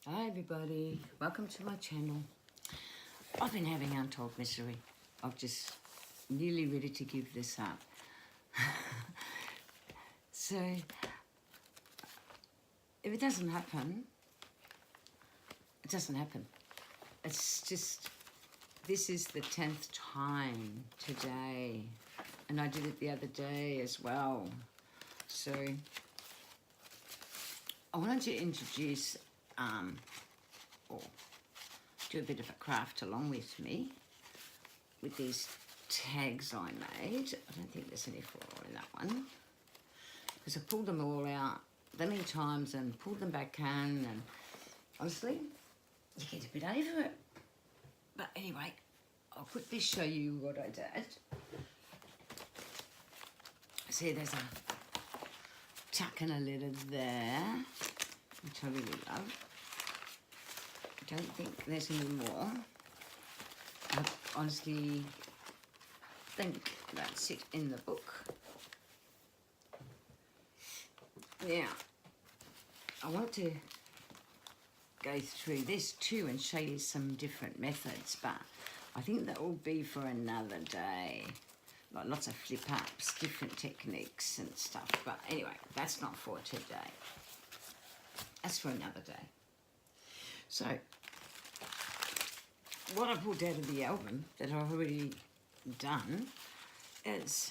Hi everybody, welcome to my channel. I've been having untold misery. I'm just nearly ready to give this up. So, if it doesn't happen, it doesn't happen. It's just, this is the 10th time today. And I did it the other day as well. So, I wanted to introduce or do a bit of a craft along with me with these tags I made. I don't think there's any floral in that one because I pulled them all out that many times and pulled them back in, and honestly you get a bit over it. But anyway, I'll quickly show you what I did. See, there's a tuck and a letter there, which I really love. I don't think there's any more. I honestly think that's it in the book. Now, I want to go through this too and show you some different methods, but I think that will be for another day. Like lots of flip-ups, different techniques and stuff. But anyway, that's not for today. That's for another day. So, what I pulled out of the album that I've already done is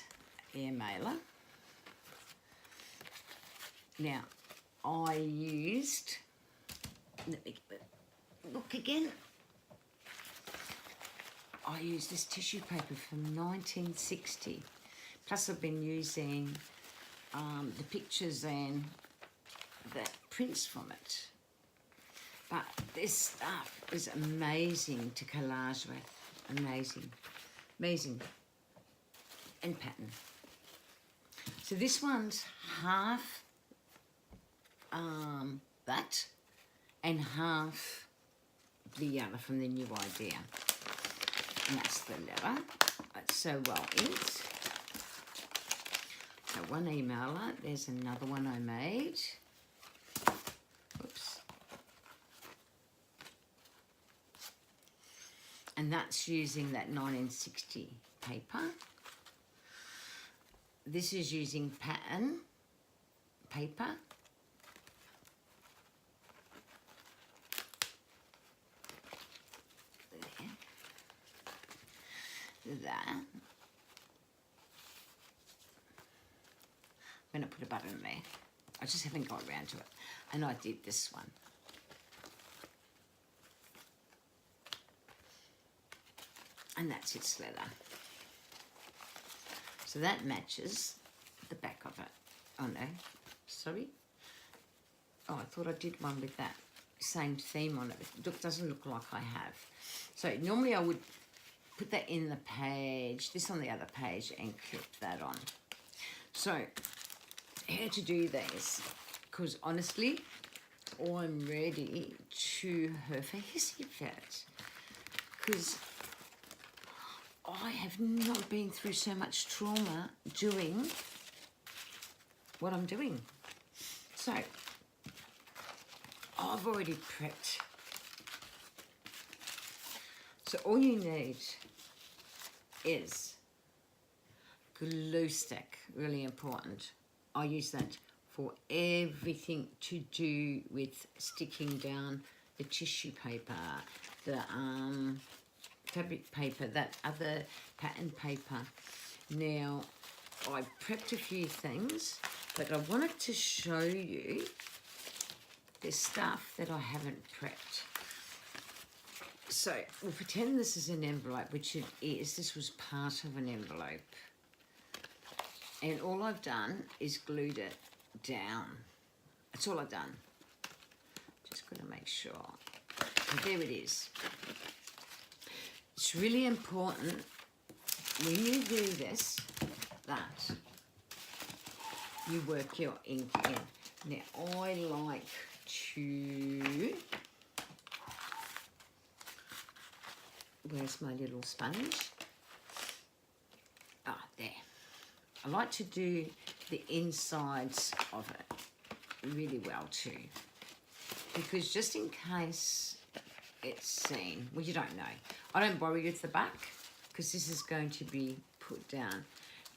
air mailer. Now, I used, let me look again. I used this tissue paper from 1960. Plus I've been using the pictures and the prints from it. But this stuff is amazing to collage with. Amazing. Amazing. And pattern. So this one's half that and half the other from the New Idea. And that's the letter. It's so well inked. So one emailer, there's another one I made. Oops. And that's using that 1960 paper. This is using pattern paper. There. I'm going to put a button there. I just haven't got around to it. And I did this one. And that's its leather. So that matches the back of it. Oh no, sorry. Oh, I thought I did one with that same theme on it. It doesn't look like I have. So normally I would put that in the page, this on the other page, and clip that on. So, how to do this? Because honestly, I'm ready to have a hissy fit. Because I have not been through so much trauma doing what I'm doing. So, I've already prepped. So all you need is glue stick, really important. I use that for everything to do with sticking down the tissue paper, the fabric paper, that other pattern paper. Now, I prepped a few things, but I wanted to show you the stuff that I haven't prepped. So, we'll pretend this is an envelope, which it is. This was part of an envelope. And all I've done is glued it down. That's all I've done. Just got to make sure. And there it is. It's really important when you do this that you work your ink in. Now, I like to... Where's my little sponge? Ah, there. I like to do the insides of it really well too. because just in case it's seen, well, you don't know. I don't worry with the back because this is going to be put down.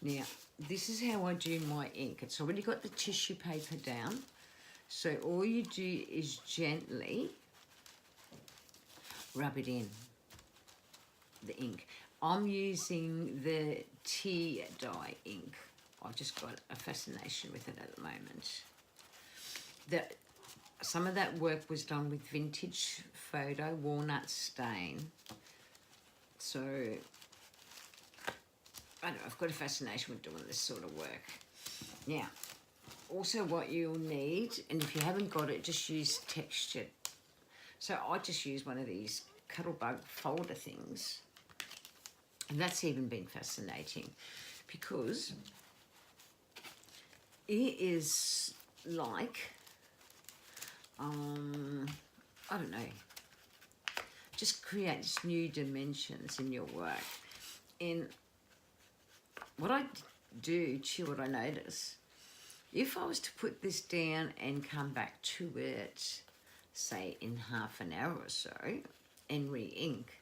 Now, this is how I do my ink. It's already got the tissue paper down. So all you do is gently rub it in, the ink. I'm using the tea dye ink. I've just got a fascination with it at the moment. Some of that work was done with vintage photo walnut stain. So, I don't know, I've got a fascination with doing this sort of work. Now, also what you'll need, and if you haven't got it, just use textured. So I just use one of these Cuttlebug folder things. And that's even been fascinating because it is like, I don't know, just creates new dimensions in your work. And what I do, what I notice, if I was to put this down and come back to it, say in half an hour or so, and re-ink,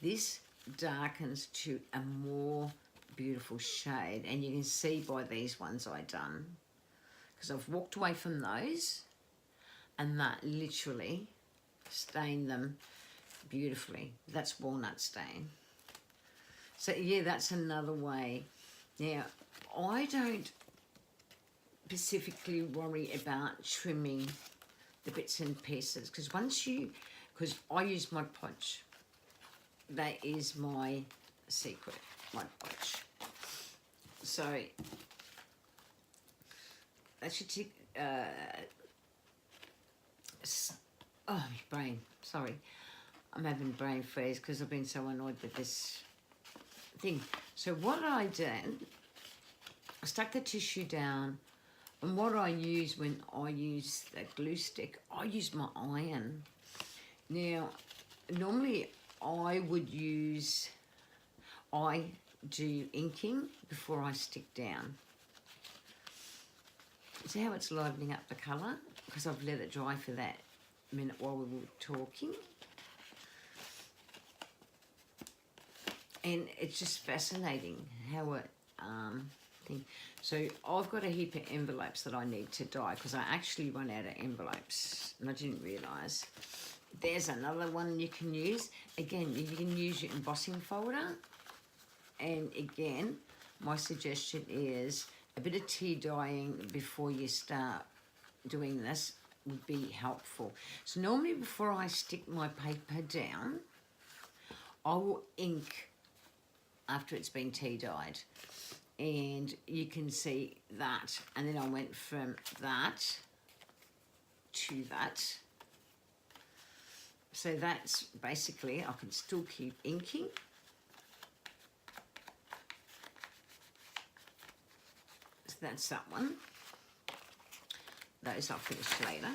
this darkens to a more beautiful shade. And you can see by these ones I done, because I've walked away from those, and that literally stained them beautifully. That's walnut stain. So yeah, that's another way. Now, I don't specifically worry about trimming the bits and pieces, because because I use Mod Podge. That is my secret, Mod Podge. So that should take, oh, my brain, sorry. I'm having brain freeze because I've been so annoyed with this thing. So what I did, I stuck the tissue down, and what I use when I use that glue stick, I use my iron. Now, normally I do inking before I stick down. See how it's livening up the colour? Because I've let it dry for that minute while we were talking. And it's just fascinating how it thing. So I've got a heap of envelopes that I need to dye because I actually run out of envelopes and I didn't realise. There's another one you can use. Again, you can use your embossing folder. And again, my suggestion is a bit of tea dyeing before you start doing this would be helpful. So normally before I stick my paper down, I will ink after it's been tea dyed. And you can see that. And then I went from that to that. So that's basically, I can still keep inking. So that's that one. Those I'll finish later.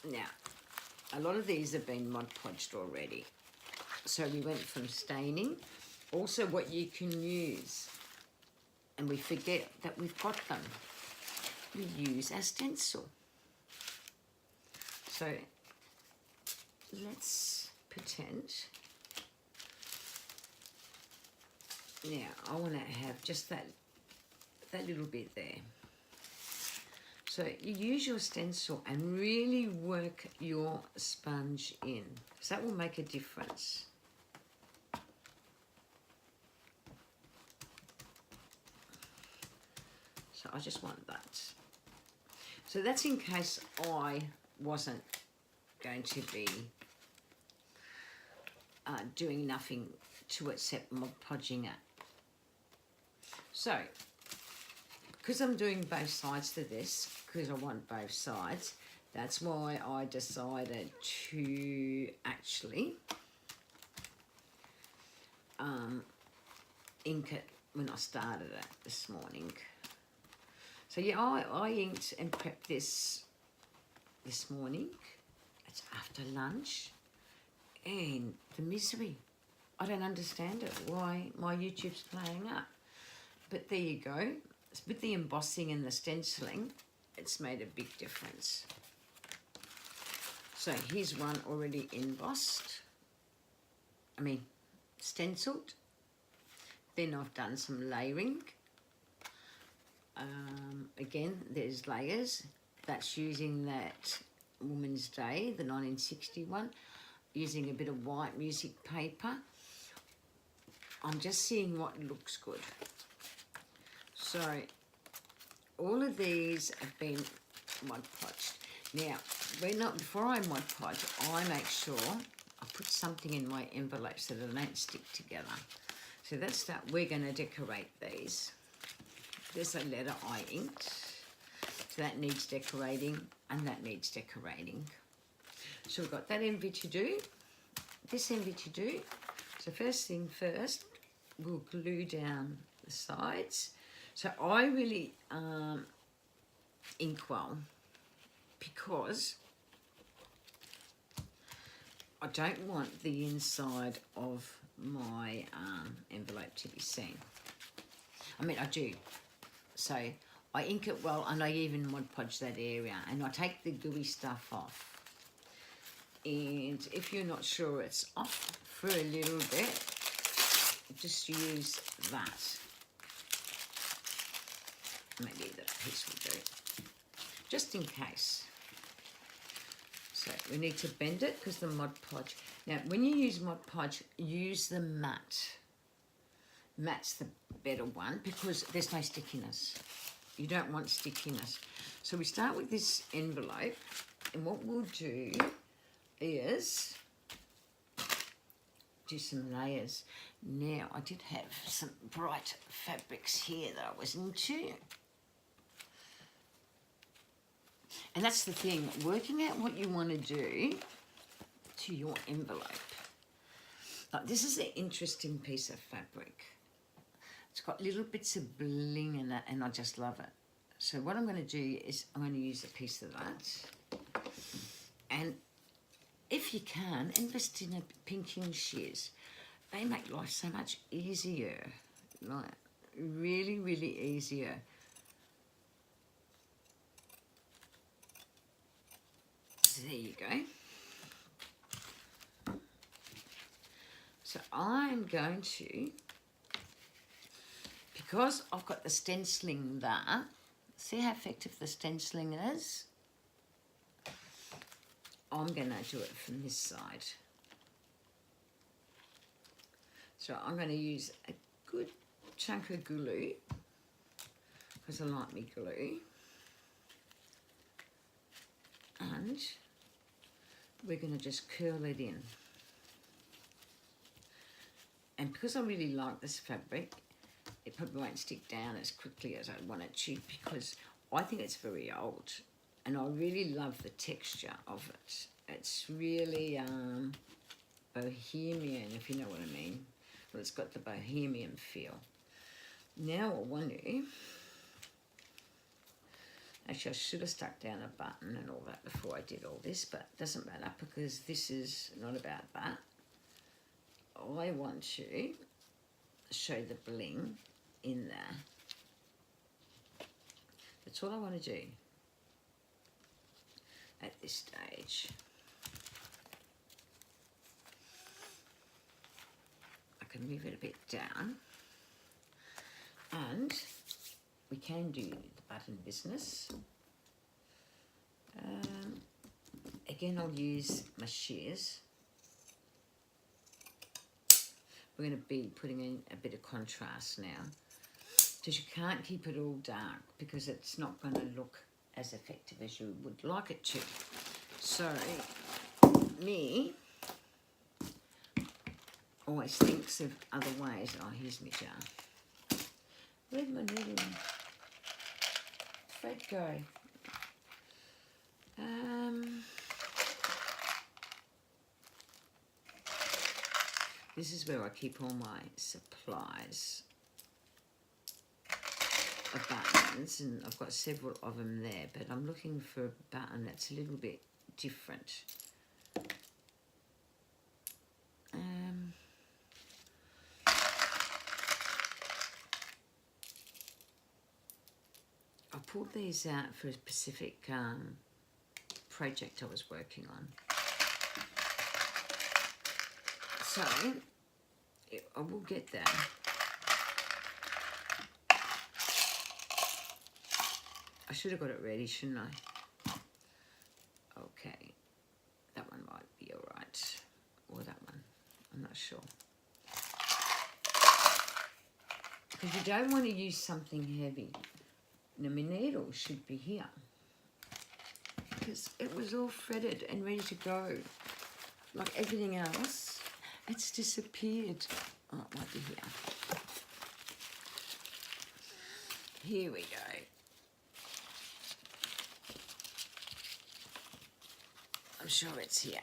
Now, a lot of these have been Mod Podged already. So we went from staining. Also what you can use, and we forget that we've got them, we use our stencil. So let's pretend. Now I want to have just that little bit there. So you use your stencil and really work your sponge in, because that will make a difference. So I just want that. So that's in case I wasn't going to be doing nothing to it except Mod Podging it. So, because I'm doing both sides to this, because I want both sides, that's why I decided to actually ink it when I started it this morning. So yeah, I inked and prepped this morning. It's after lunch. And the misery. I don't understand it, why my YouTube's playing up. But there you go. With the embossing and the stenciling, it's made a big difference. So here's one already embossed, stenciled. Then I've done some layering. Again, there's layers. That's using that Woman's Day, the 1961, using a bit of white music paper. I'm just seeing what looks good. So all of these have been Mod Podged. Now, before I Mod Podge, I make sure I put something in my envelope so that they don't stick together. So that's that. We're going to decorate these. There's a letter I inked. So that needs decorating, and that needs decorating. So we've got that envy to do, this envy to do. So first thing first, we'll glue down the sides. So I really inkwell because I don't want the inside of my envelope to be seen. I do. So I ink it well, and I even Mod Podge that area, and I take the gooey stuff off. And if you're not sure it's off for a little bit, just use that. Maybe that piece will do, just in case. So we need to bend it because the Mod Podge. Now, when you use Mod Podge, use the matte. Matte's the better one because there's no stickiness. You don't want stickiness. So we start with this envelope, and what we'll do is do some layers. Now, I did have some bright fabrics here that I was into. And that's the thing, working out what you want to do to your envelope. Like, this is an interesting piece of fabric. It's got little bits of bling in it, and I just love it. So what I'm going to do is I'm going to use a piece of that. And if you can, invest in a pinking shears. They make life so much easier. Like, really, really easier. So there you go. So I'm going to, because I've got the stenciling there, see how effective the stenciling is? I'm going to do it from this side. So I'm going to use a good chunk of glue, because I like me glue. And we're going to just curl it in. And because I really like this fabric, it probably won't stick down as quickly as I want it to, because I think it's very old. And I really love the texture of it. It's really bohemian, if you know what I mean. Well, it's got the bohemian feel. Now I want to... Actually, I should have stuck down a button and all that before I did all this, but it doesn't matter because this is not about that. I want to show the bling in there. That's all I want to do at this stage. I can move it a bit down, and we can do the button business. Again, I'll use my shears. We're going to be putting in a bit of contrast now, because you can't keep it all dark because it's not going to look as effective as you would like it to. So, me always thinks of other ways. Oh, here's my jar. Where'd my needle thread go? This is where I keep all my supplies of buttons, and I've got several of them there, but I'm looking for a button that's a little bit different. I'll pulled these out for a specific project I was working on. So, I will get that. I should have got it ready, shouldn't I? Okay. That one might be alright. Or that one. I'm not sure. Because you don't want to use something heavy. Now my needle should be here. Because it was all threaded and ready to go. Like everything else, it's disappeared. Oh, it might be here. Here we go. I'm sure it's here.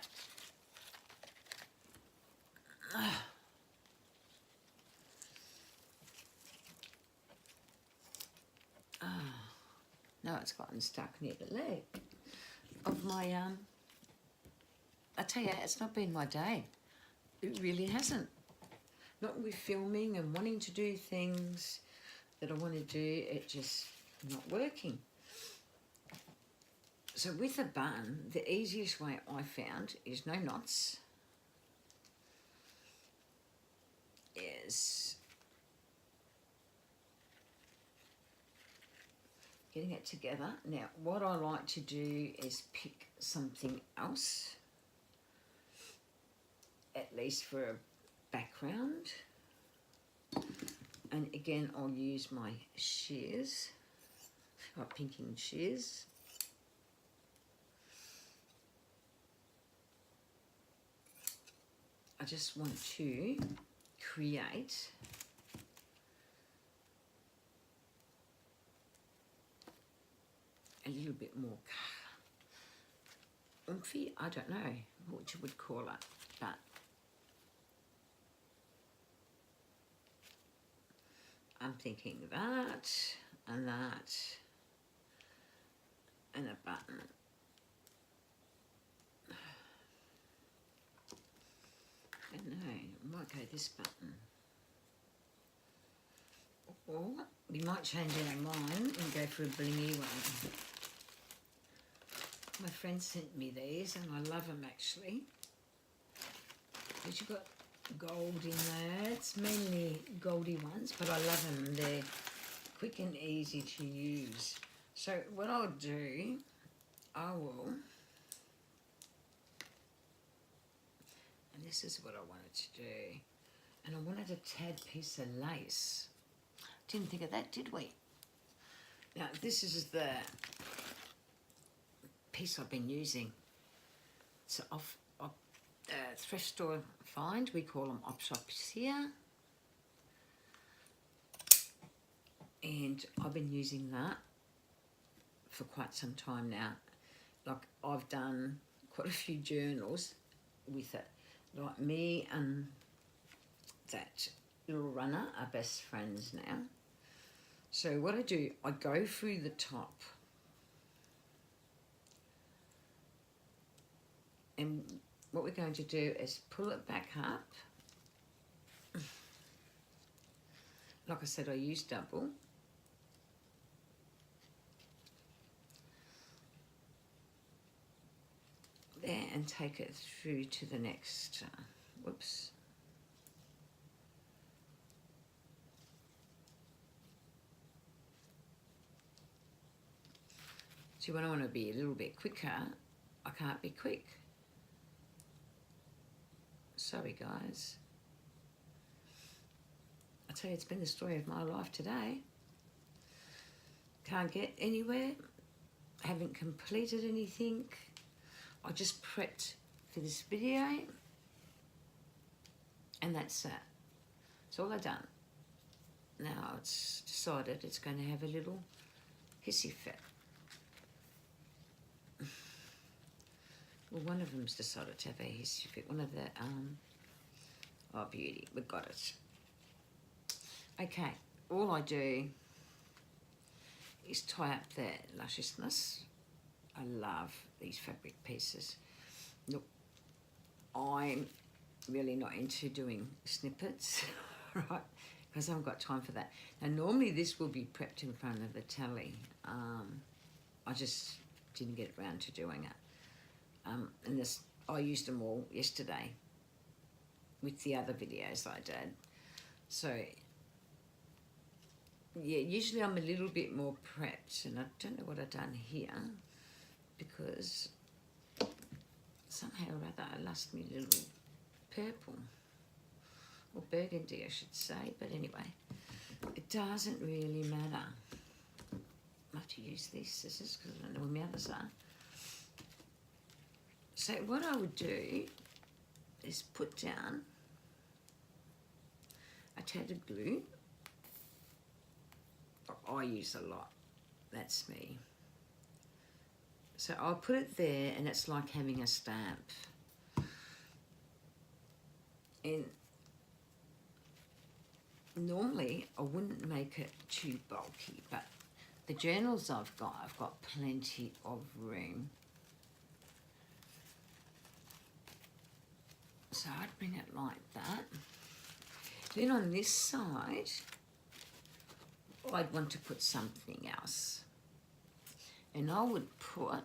Now it's gotten stuck near the leg of my, I tell you, it's not been my day. It really hasn't. Not with filming and wanting to do things that I want to do, it just not working. So with a bun, the easiest way I found is no knots. Is getting it together. Now, what I like to do is pick something else, at least for a background. And again, I'll use my shears, or pinking shears. I just want to create a little bit more oomphy. I don't know what you would call it, but I'm thinking that and that and a button. I don't know, I might go this button. Or we might change our mind and go for a blingy one. My friend sent me these and I love them actually. But you've got gold in there. It's mainly goldy ones, but I love them. They're quick and easy to use. So what I'll do, I will, and this is what I wanted to do, and I wanted a tad piece of lace. Didn't think of that, did we? Now this is the piece I've been using. It's off thrift store find. We call them op shops here. And I've been using that for quite some time now. Like I've done quite a few journals with it. Like me and that little runner are best friends now. So what I do, I go through the top and what we're going to do is pull it back up. Like I said, I use double. There, and take it through to the next, whoops. See, when I want to be a little bit quicker, I can't be quick. Sorry, guys. I tell you, it's been the story of my life today. Can't get anywhere. Haven't completed anything. I just prepped for this video. And that's it. That's all I've done. Now it's decided it's going to have a little hissy fit. Well, one of them's decided to have a hissy fit. One of the, oh beauty, we've got it. Okay, all I do is tie up the lusciousness. I love these fabric pieces. Look, I'm really not into doing snippets, right? because I haven't got time for that. Now normally this will be prepped in front of the telly. I just didn't get around to doing it. And this, I used them all yesterday with the other videos I did. So yeah, usually I'm a little bit more prepped, and I don't know what I've done here because somehow or other I lost me little purple, or burgundy I should say, but anyway, it doesn't really matter. I have to use these scissors because I don't know where my others are. So what I would do is put down a tad of glue. I use a lot, that's me. So I'll put it there, and it's like having a stamp. And normally I wouldn't make it too bulky, but the journals I've got plenty of room. So I'd bring it like that. Then on this side, I'd want to put something else. And I would put,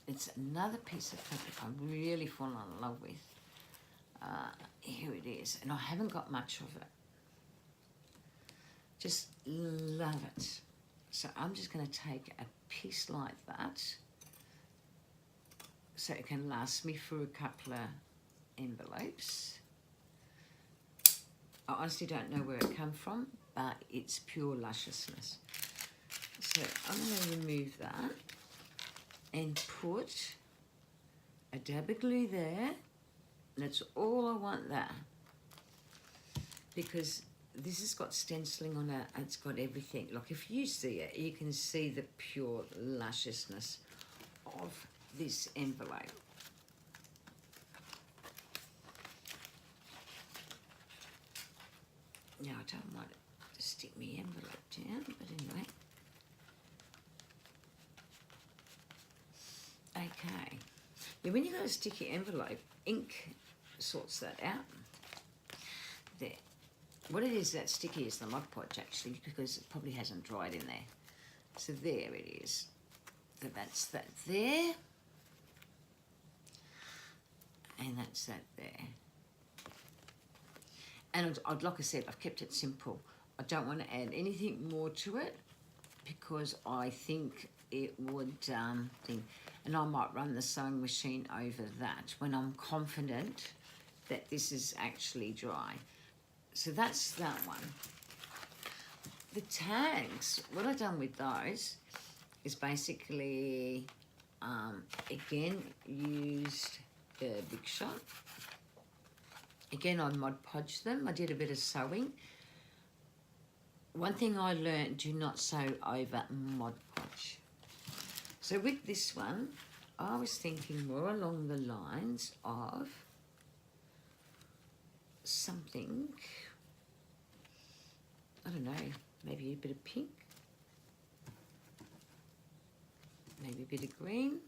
it's another piece of fabric I'm really falling in love with. Here it is, and I haven't got much of it. Just love it. So I'm just going to take a piece like that, so it can last me for a couple of envelopes. I honestly don't know where it came from, but it's pure lusciousness. So I'm going to remove that and put a dab of glue there. That's all I want there, because this has got stenciling on it, and it's got everything. Like if you see it, you can see the pure lusciousness of this envelope. Now I don't want to stick my envelope down, but anyway. Okay. Yeah, when you've got a sticky envelope, ink sorts that out. There. What it is that sticky is the Mod Podge actually, because it probably hasn't dried in there. So there it is. So that's that there. And that's that there. And like I said, I've kept it simple. I don't want to add anything more to it because I think it would thing. And I might run the sewing machine over that when I'm confident that this is actually dry. So that's that one. The tags, what I've done with those is basically, again, used the Big Shot. Again, I Mod Podged them. I did a bit of sewing. One thing I learned, do not sew over Mod Podge. So with this one, I was thinking more along the lines of something, I don't know, maybe a bit of pink, maybe a bit of green.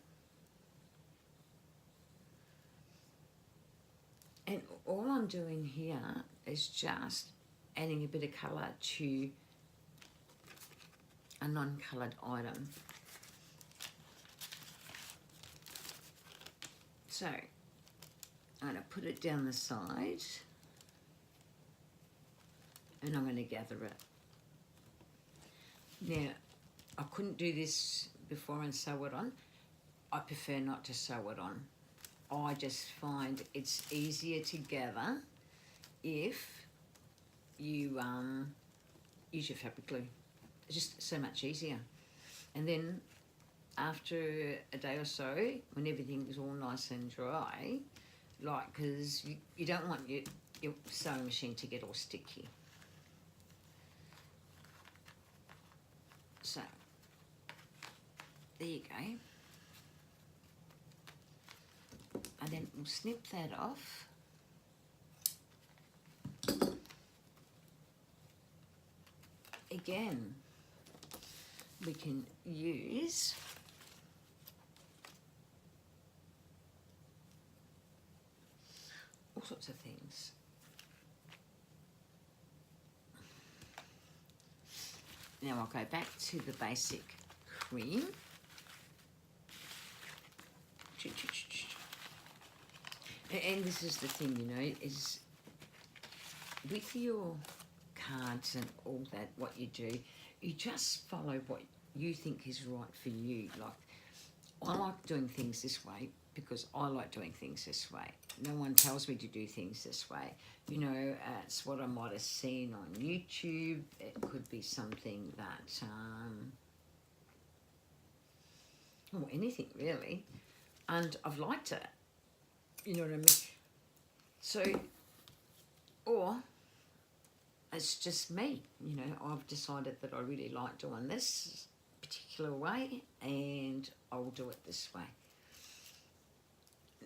And all I'm doing here is just adding a bit of colour to a non-coloured item. So I'm going to put it down the side and I'm going to gather it. Now, I couldn't do this before and sew it on. I prefer not to sew it on. I just find it's easier to gather if you use your fabric glue. It's just so much easier. And then after a day or so, when everything is all nice and dry, like, because you don't want your sewing machine to get all sticky. So, there you go. And then we'll snip that off. Again, we can use all sorts of things. Now I'll go back to the basic cream. And this is the thing, you know, is with your cards and all that, what you do, you just follow what you think is right for you. Like, I like doing things this way because I like doing things this way. No one tells me to do things this way. You know, it's what I might have seen on YouTube. It could be something that, or anything really. And I've liked it. You know what I mean? So, or it's just me, you know, I've decided that I really like doing this particular way and I'll do it this way.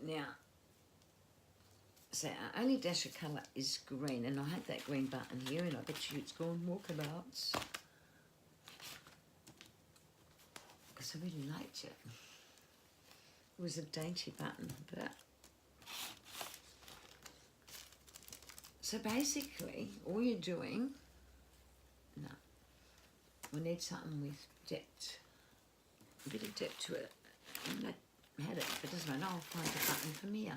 Now, so our only dash of colour is green, and I had that green button here, and I bet you it's gone walkabouts because I really liked it. It was a dainty button, but so basically all you're doing, no, we need something with depth, a bit of depth to it. And I had it, but it doesn't matter, I'll find a button from here.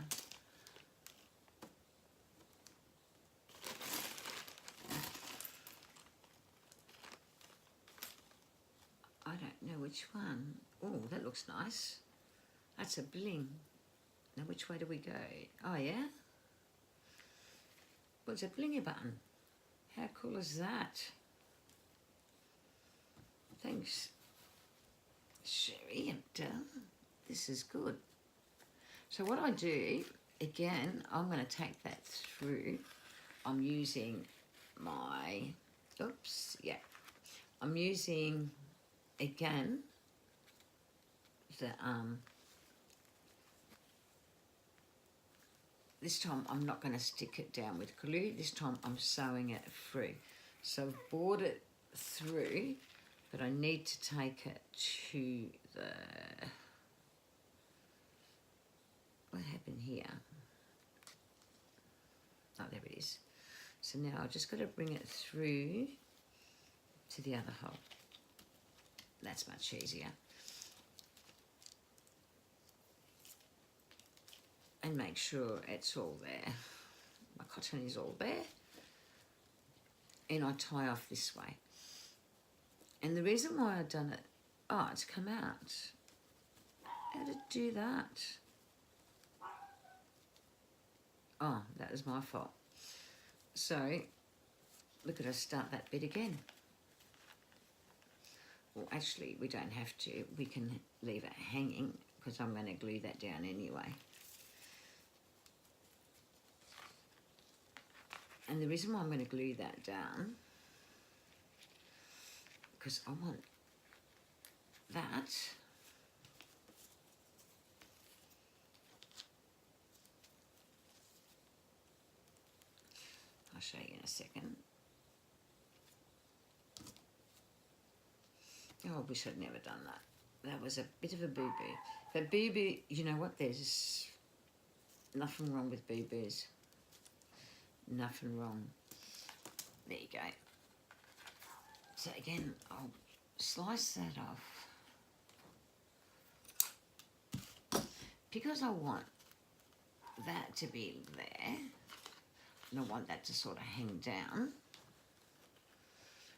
I don't know which one. Oh, that looks nice. That's a bling. Now which way do we go? Oh yeah? Well, it's a blingy button. How cool is that? Thanks, Sherry. This is good. So what I do, again, I'm going to take that through. I'm using my, oops, yeah. I'm using, again, the, this time I'm not going to stick it down with glue. This time I'm sewing it through. So I've bored it through, but I need to take it to the, what happened here? Oh, there it is. So now I've just got to bring it through to the other hole. That's much easier. And make sure it's all there. My cotton is all there. And I tie off this way. And the reason why I've done it, oh, it's come out. How did it do that? Oh, that was my fault. So, look at us start that bit again. Well, actually, we don't have to. We can leave it hanging because I'm going to glue that down anyway. And the reason why I'm going to glue that down, because I want that I'll show you in a second. Oh, I wish I'd never done that. That was a bit of a boo-boo. But boo-boo, you know what? There's nothing wrong with boo-boos. Nothing wrong. There you go. So again, I'll slice that off. Because I want that to be there, and I want that to sort of hang down,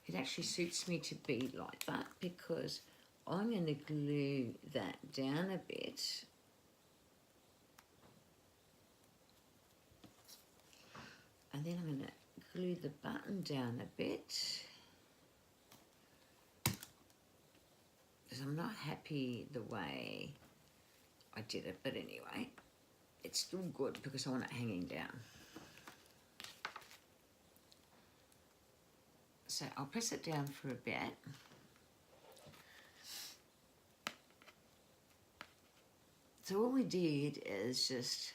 it actually suits me to be like that because I'm going to glue that down a bit. And then I'm going to glue the button down a bit because I'm not happy the way I did it, but anyway, it's still good because I want it hanging down. So I'll press it down for a bit. So all we did is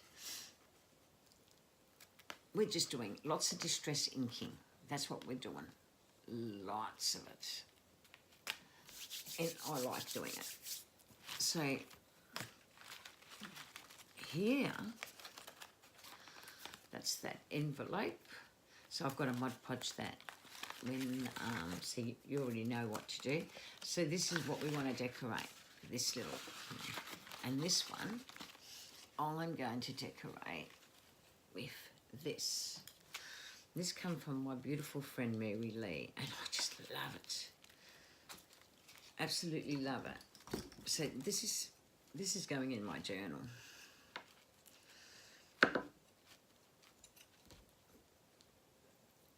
we're just doing lots of distress inking. That's what we're doing. Lots of it. And I like doing it. So here, that's that envelope. So I've got to Mod Podge that when, so you already know what to do. So this is what we want to decorate, this little, and this one, I'm going to decorate with this. This comes from my beautiful friend Mary Lee, and I just love it. Absolutely love it. So this is going in my journal.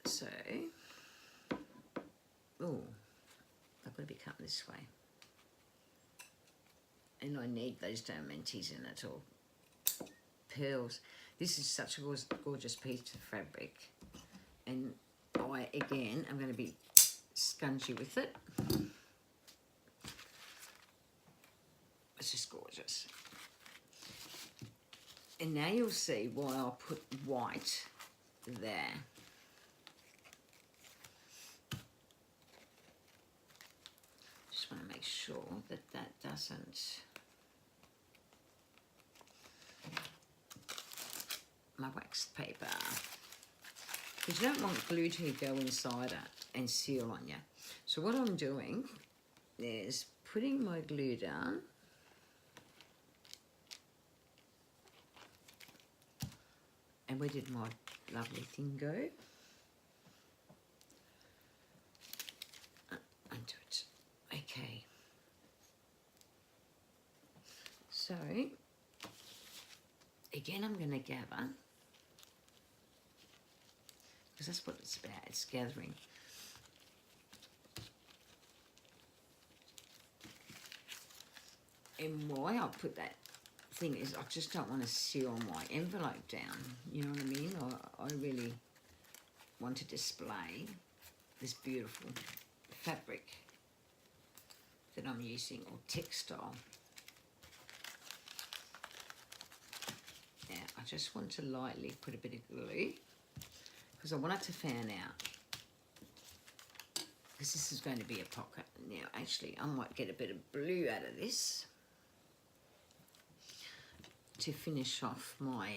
So, oh, I've got to be cut this way. And I need those diamantes in it, or pearls. This is such a gorgeous piece of fabric. And I, again, I'm going to be scungy with it. It's just gorgeous. And now you'll see why I'll put white there. Just want to make sure that that doesn't... My waxed paper. Because you don't want glue to go inside it and seal on you. So what I'm doing is putting my glue down. And where did my lovely thing go? Onto it. Okay. So, again, I'm going to gather. Because that's what it's about, it's gathering. And why I put that thing is I just don't want to seal my envelope down, you know what I mean? I really want to display this beautiful fabric that I'm using, or textile. Now I just want to lightly put a bit of glue because I want it to fan out, because this is going to be a pocket. Now actually I might get a bit of blue out of this to finish off my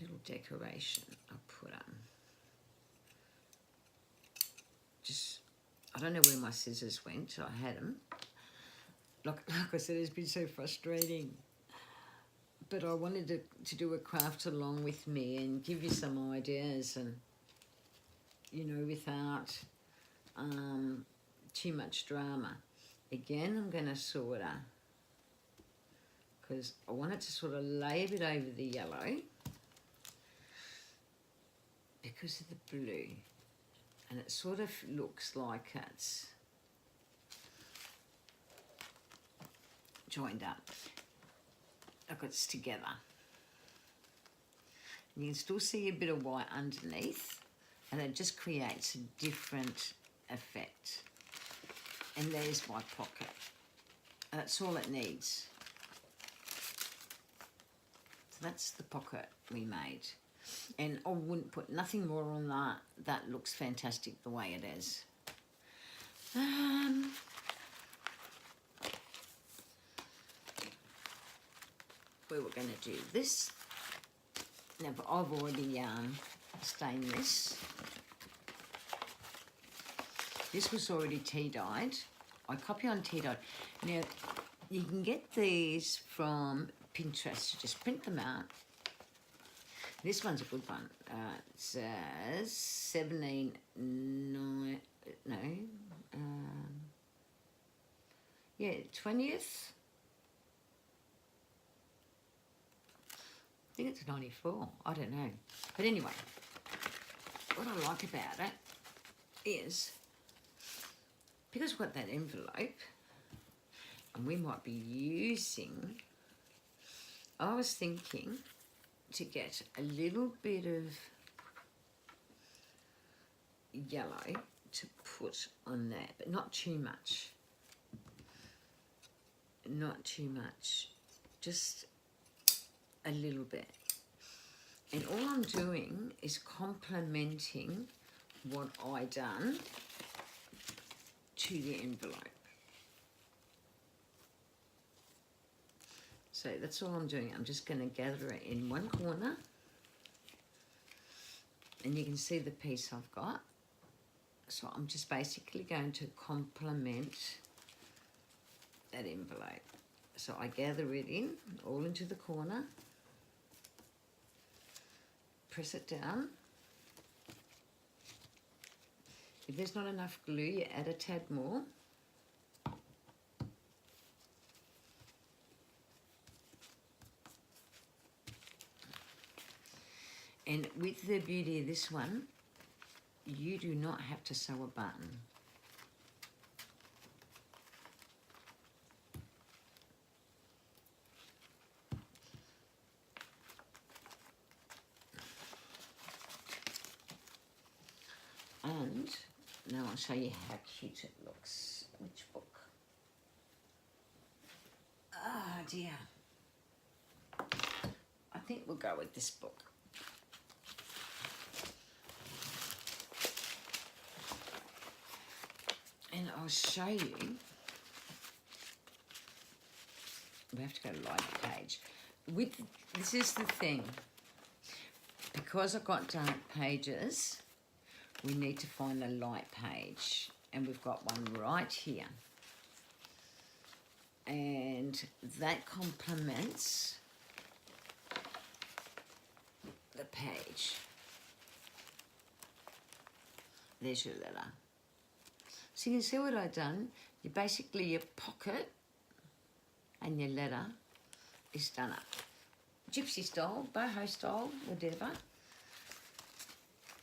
little decoration I'll put on. Just, I don't know where my scissors went. I had them. Like I said, it's been so frustrating. But I wanted to do a craft along with me and give you some ideas, and, you know, without too much drama. Again, I'm going to sort of, because I want it to sort of lay a bit over the yellow because of the blue, and it sort of looks like it's joined up, like it's together. And you can still see a bit of white underneath, and it just creates a different effect. And there's my pocket, and that's all it needs. So that's the pocket we made. And I wouldn't put nothing more on that. That looks fantastic the way it is. We were going to do this. Now, but I've already stained this. This was already tea dyed. I copy on tea dyed. Now, you can get these from Pinterest. You just print them out. This one's a good one. It says 17.9. No. Yeah, 20th. I think it's 94. I don't know. But anyway, what I like about it is, because we've got that envelope, and we might be using, I was thinking to get a little bit of yellow to put on there, but not too much. Not too much. Just a little bit. And all I'm doing is complementing what I done to the envelope. So that's all I'm doing. I'm just going to gather it in one corner And you can see the piece I've got. So I'm just basically going to complement that envelope. So I gather it in, all into the corner, press it down. If there's not enough glue, you add a tad more. And with the beauty of this one, you do not have to sew a button. And now I'll show you how cute it looks. Which book? Ah, dear. I think we'll go with this book. And I'll show you. We have to go to light page. This is the thing. Because I've got dark pages, we need to find the light page. And we've got one right here. And that complements the page. There's your letter. So you can see what I've done. You basically, your pocket and your letter is done up. Gypsy style, boho style, whatever.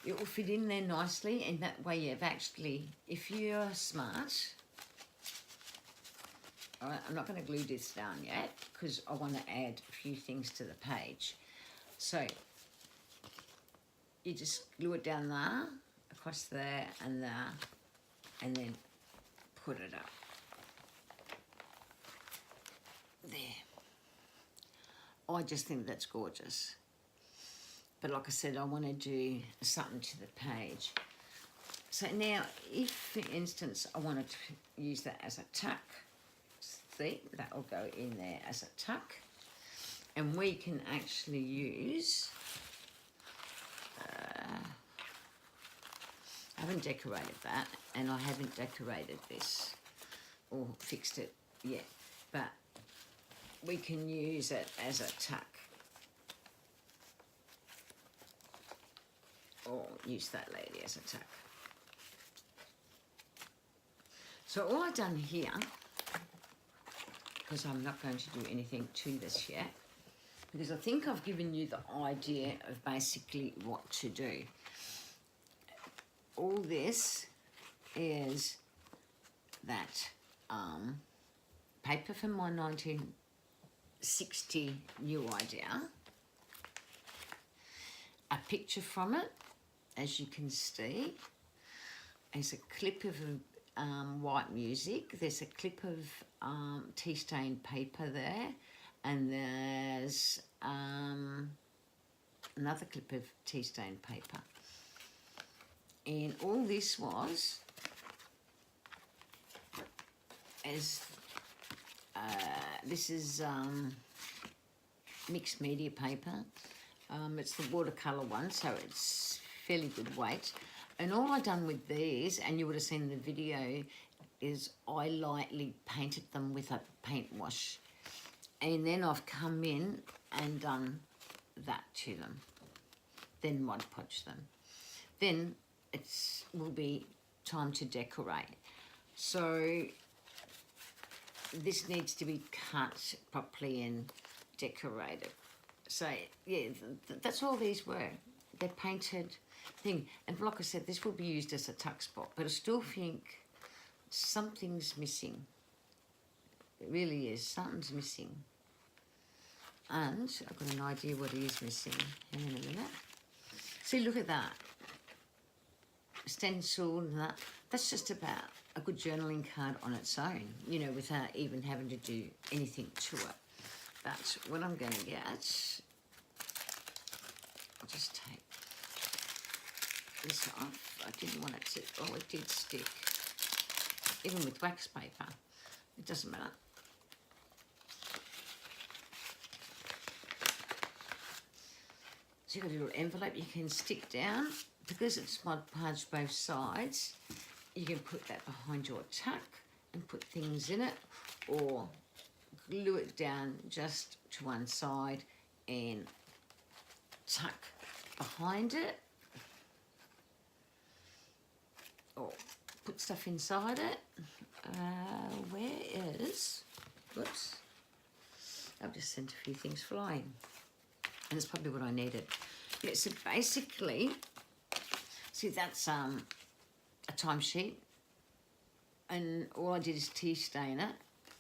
It will fit in there nicely, and that way you've actually, if you're smart, all right, I'm not going to glue this down yet because I want to add a few things to the page. So you just glue it down there, across there and there, and then put it up. There. I just think that's gorgeous. But like I said, I want to do something to the page. So now, if for instance, I wanted to use that as a tuck, see, that will go in there as a tuck. And we can actually use, I haven't decorated that, and I haven't decorated this or fixed it yet, but we can use it as a tuck. Or use that lady as a tuck. So all I've done here, because I'm not going to do anything to this yet, because I think I've given you the idea of basically what to do. All this is that paper from my 1960 new idea, a picture from it, as you can see. There's a clip of white music, there's a clip of tea stained paper there, and there's another clip of tea stained paper. And all this was as this is mixed media paper. It's the watercolour one, so it's fairly good weight. And all I've done with these, and you would have seen the video, is I lightly painted them with a paint wash. And then I've come in and done that to them. Then Mod Podge them. Then it will be time to decorate. So this needs to be cut properly and decorated. So yeah, that's all these were. They're painted thing. And like I said, this will be used as a tuck spot, but I still think something's missing. It really is. Something's missing. And I've got an idea what is missing. Hang on a minute. See, look at that. Stencil and that. That's just about a good journaling card on its own, you know, without even having to do anything to it. But what I'm going to get, I'll just take this off. I didn't want it to, oh, it did stick. Even with wax paper, it doesn't matter. So you've got a little envelope you can stick down because it's Mod Podge both sides, you can put that behind your tuck and put things in it, or glue it down just to one side and tuck behind it, or put stuff inside it. Where is, whoops, I've just sent a few things flying, and it's probably what I needed. Yeah, so basically, see, that's a timesheet, and all I did is tea stain it,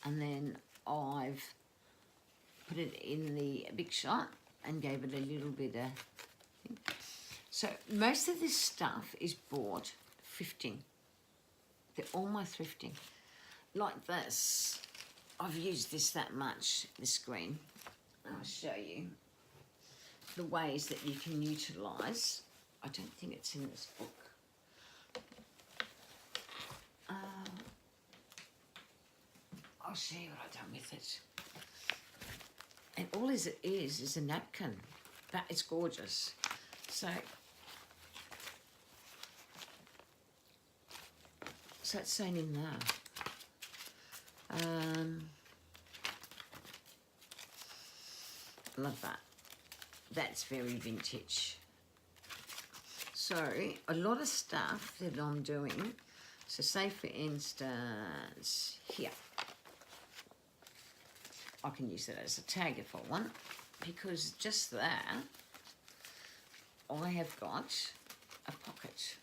and then I've put it in the Big Shot and gave it a little bit of thing. So most of this stuff is bought thrifting. They're all my thrifting. Like this, I've used this that much, this green. I'll show you the ways that you can utilise. I don't think it's in this book. I'll show you what I've done with it. And all it is a napkin, but it's gorgeous. So it's sewn in there. Love that. That's very vintage. So a lot of stuff that I'm doing, so say for instance here, I can use it as a tag if I want, because just there I have got a pocket.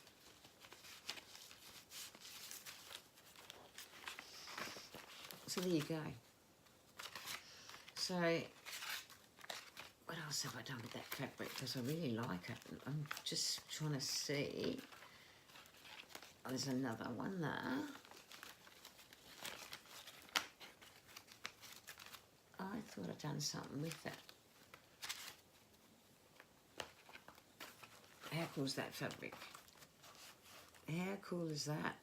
So there you go. So what else have I done with that fabric? Because I really like it. I'm just trying to see. Oh, there's another one there. I thought I'd done something with that. How cool is that fabric? How cool is that?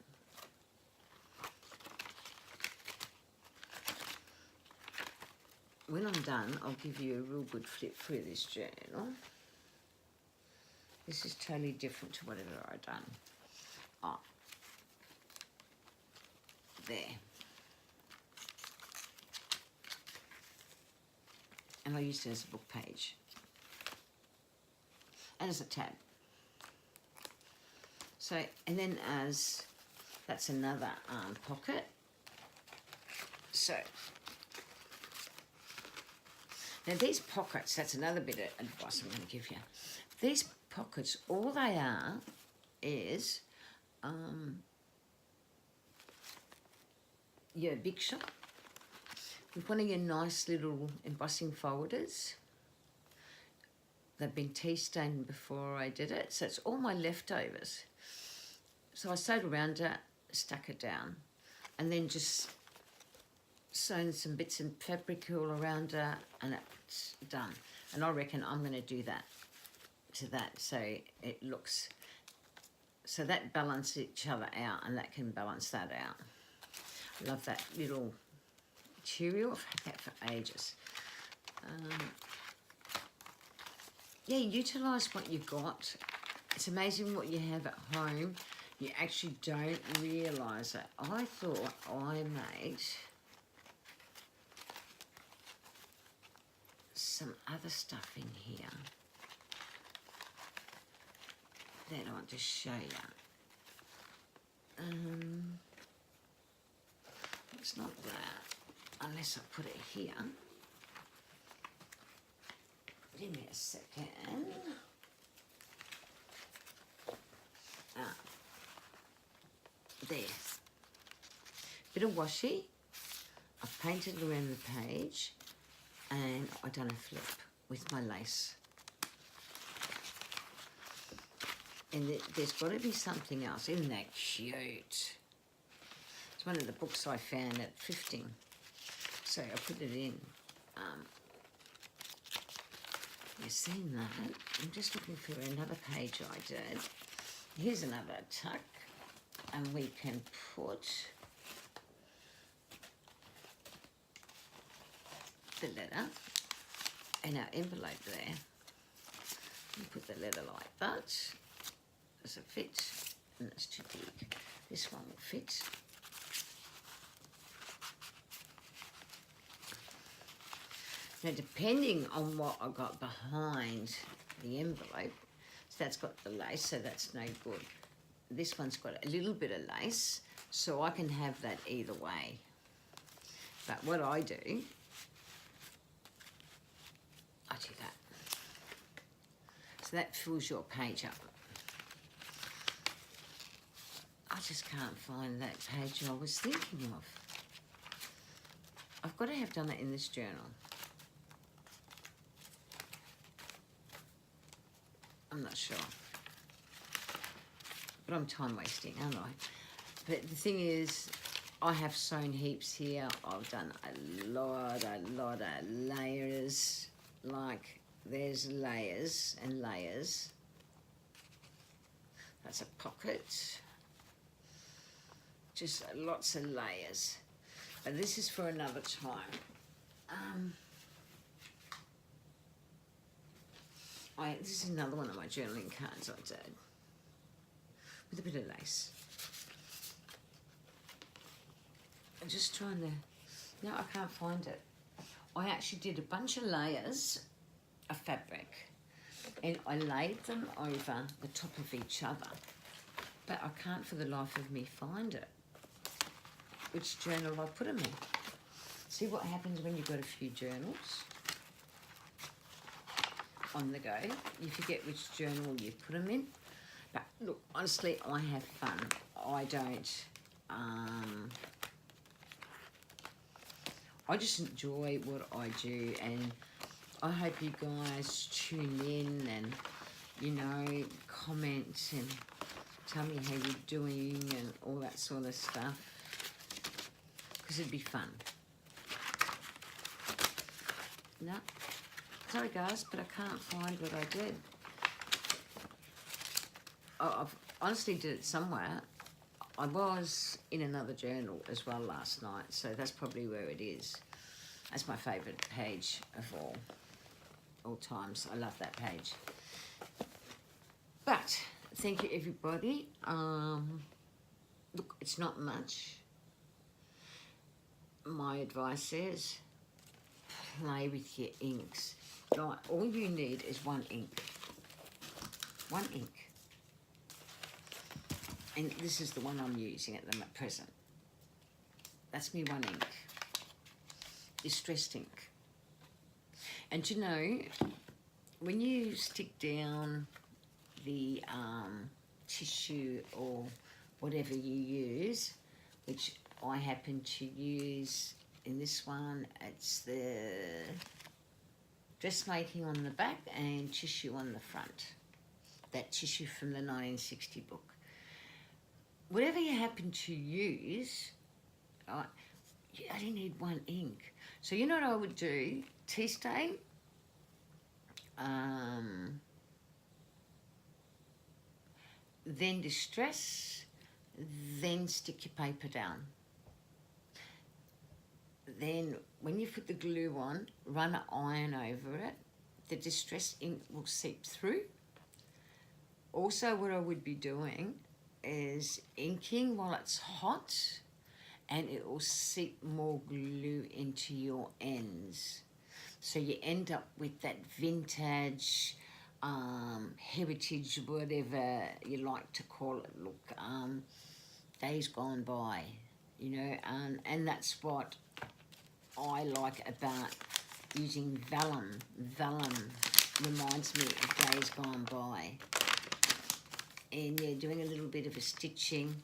When I'm done, I'll give you a real good flip through this journal. This is totally different to whatever I've done. Oh, there. And I used it as a book page. And as a tab. So, and then as, that's another pocket. So, now these pockets, that's another bit of advice I'm going to give you. These pockets, all they are is your Big Shot with one of your nice little embossing folders. They've been tea stained before I did it, so it's all my leftovers. So I sewed around it, stuck it down, and then just sewn some bits of fabric all around it, and it's done. And I reckon I'm going to do that to that, so it looks, so that balance each other out, and that can balance that out. I love that little material. I've had that for ages. Yeah, utilise what you've got. It's amazing what you have at home. You actually don't realise it. I thought I made some other stuff in here that I want to show you. It's not that, unless I put it here. Give me a second. There. Bit of washi. I've painted around the page, and I've done a flip with my lace. And there's got to be something else. Isn't that cute? It's one of the books I found at thrifting. So I put it in. You've seen that. I'm just looking for another page I did. Here's another tuck. And we can put the letter in our envelope there. And put the letter like that. Does it fit? And that's too big. This one will fit. Now, depending on what I got behind the envelope, so that's got the lace, so that's no good. This one's got a little bit of lace, so I can have that either way. But what I do, I do that. So that fills your page up. I just can't find that page I was thinking of. I've got to have done it in this journal. I'm not sure. But I'm time wasting, aren't I? But the thing is, I have sewn heaps here. I've done a lot of layers. Like, there's layers and layers. That's a pocket. Just lots of layers. But this is for another time. This is another one of my journaling cards I did. With a bit of lace. I'm just trying to... No, I can't find it. I actually did a bunch of layers of fabric. And I laid them over the top of each other. But I can't for the life of me find it. Which journal I put them in. See what happens when you've got a few journals on the go. You forget which journal you put them in. But look, honestly, I have fun. I don't... I just enjoy what I do, and I hope you guys tune in and, you know, comment and tell me how you're doing and all that sort of stuff, because it'd be fun. No, sorry guys, but I can't find what I did. I've honestly did it somewhere. I was in another journal as well last night, so that's probably where it is. That's my favourite page of all times. I love that page. But thank you, everybody. Look, it's not much. My advice is play with your inks. Like, all you need is one ink. One ink. And this is the one I'm using at the present. That's me one ink. Distressed ink. And you know, when you stick down the tissue or whatever you use, which I happen to use in this one, it's the dressmaking on the back and tissue on the front. That tissue from the 1960 book. Whatever you happen to use, you only need one ink. So you know what I would do? Tea stain. Then distress. Then stick your paper down. Then when you put the glue on, run an iron over it. The distress ink will seep through. Also, what I would be doing is inking while it's hot, and it will seep more glue into your ends. So you end up with that vintage, heritage, whatever you like to call it, look, days gone by, you know, and that's what I like about using vellum. Vellum reminds me of days gone by. And yeah, doing a little bit of a stitching.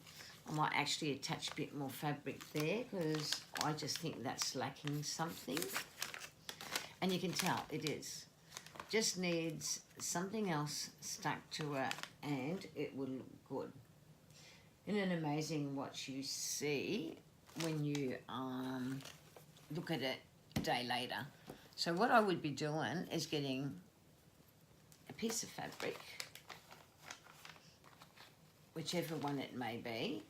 I might actually attach a bit more fabric there because I just think that's lacking something. And you can tell it is. Just needs something else stuck to it and it will look good. Isn't it amazing what you see when you look at it a day later? So what I would be doing is getting a piece of fabric, whichever one it may be,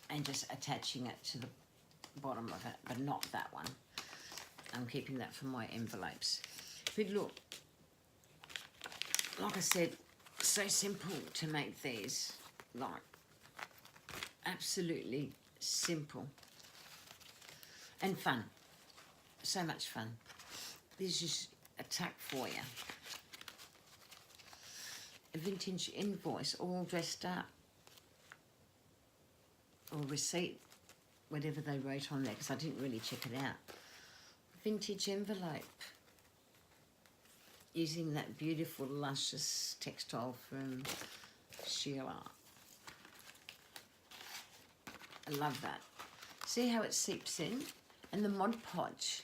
and just attaching it to the bottom of it, but not that one. I'm keeping that for my envelopes. But look, like I said, so simple to make these, like absolutely simple and fun. So much fun. This is a tack for you. A vintage invoice all dressed up, or receipt, whatever they wrote on there, because I didn't really check it out. Vintage envelope, using that beautiful luscious textile from Sheila. I love that. See how it seeps in? And the Mod Podge